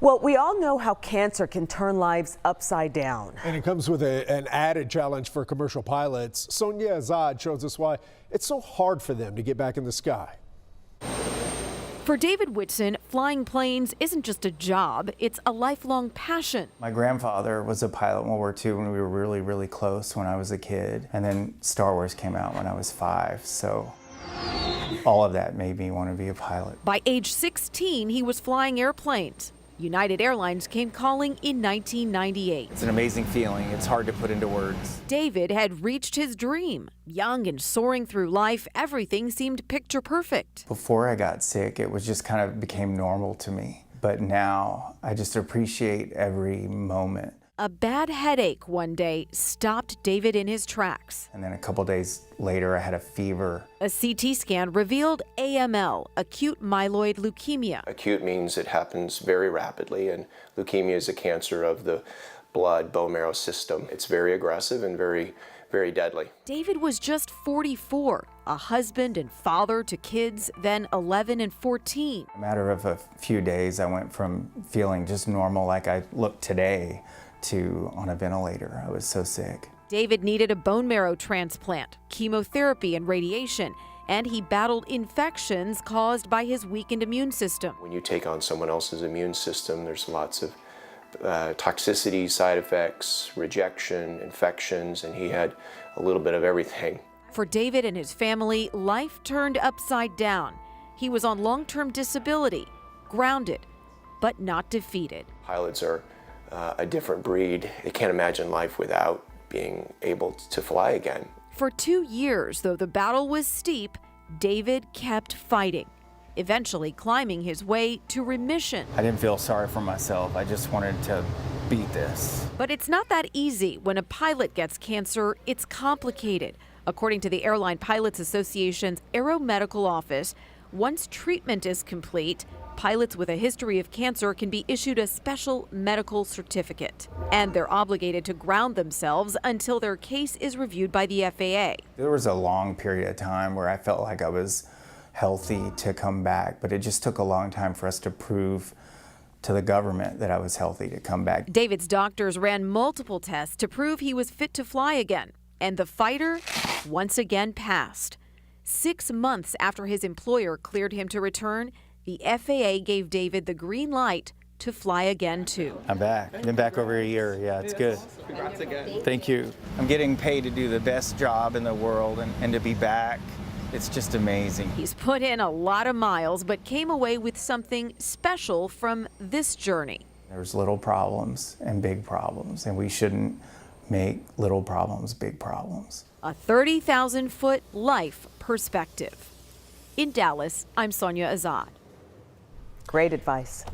Well, we all know how cancer can turn lives upside down. And it comes with an added challenge for commercial pilots. Sonia Azad shows us why it's so hard for them to get back in the sky. For David Whitson, flying planes isn't just a job, it's a lifelong passion. My grandfather was a pilot in World War II when we were really close when I was a kid. And then Star Wars came out when I was 5, so all of that made me want to be a pilot. By age 16, he was flying airplanes. United Airlines came calling in 1998. It's an amazing feeling. It's hard to put into words. David had reached his dream. Young and soaring through life, everything seemed picture perfect. Before I got sick, it was just kind of became normal to me. But now I just appreciate every moment. A bad headache one day stopped David in his tracks. And then a couple days later, I had a fever. A CT scan revealed AML, acute myeloid leukemia. Acute means it happens very rapidly, and leukemia is a cancer of the blood, bone marrow system. It's very aggressive and very deadly. David was just 44, a husband and father to kids, then 11 and 14. In a matter of a few days, I went from feeling just normal like I look today to on a ventilator. I was so sick. David needed a bone marrow transplant, chemotherapy and radiation, and he battled infections caused by his weakened immune system. When you take on someone else's immune system, there's lots of toxicity, side effects, rejection, infections, and he had a little bit of everything. For David and his family, life turned upside down. He was on long-term disability, grounded, but not defeated. Pilots are a different breed. They can't imagine life without being able to fly again. For 2 years, though the battle was steep, David kept fighting, eventually climbing his way to remission. I didn't feel sorry for myself. I just wanted to beat this. But it's not that easy. When a pilot gets cancer, it's complicated. According to the Airline Pilots Association's Aero Medical Office, once treatment is complete, pilots with a history of cancer can be issued a special medical certificate, and they're obligated to ground themselves until their case is reviewed by the FAA. There was a long period of time where I felt like I was healthy to come back, but it just took a long time for us to prove to the government that I was healthy to come back. David's doctors ran multiple tests to prove he was fit to fly again, and the fighter once again passed. 6 months after his employer cleared him to return, the FAA gave David the green light to fly again, too. I'm back. Been back over a year. Yeah, it's good. Congrats again. Thank you. I'm getting paid to do the best job in the world, and to be back, it's just amazing. He's put in a lot of miles, but came away with something special from this journey. There's little problems and big problems, and we shouldn't make little problems big problems. A 30,000-foot life perspective. In Dallas, I'm Sonia Azad. Great advice.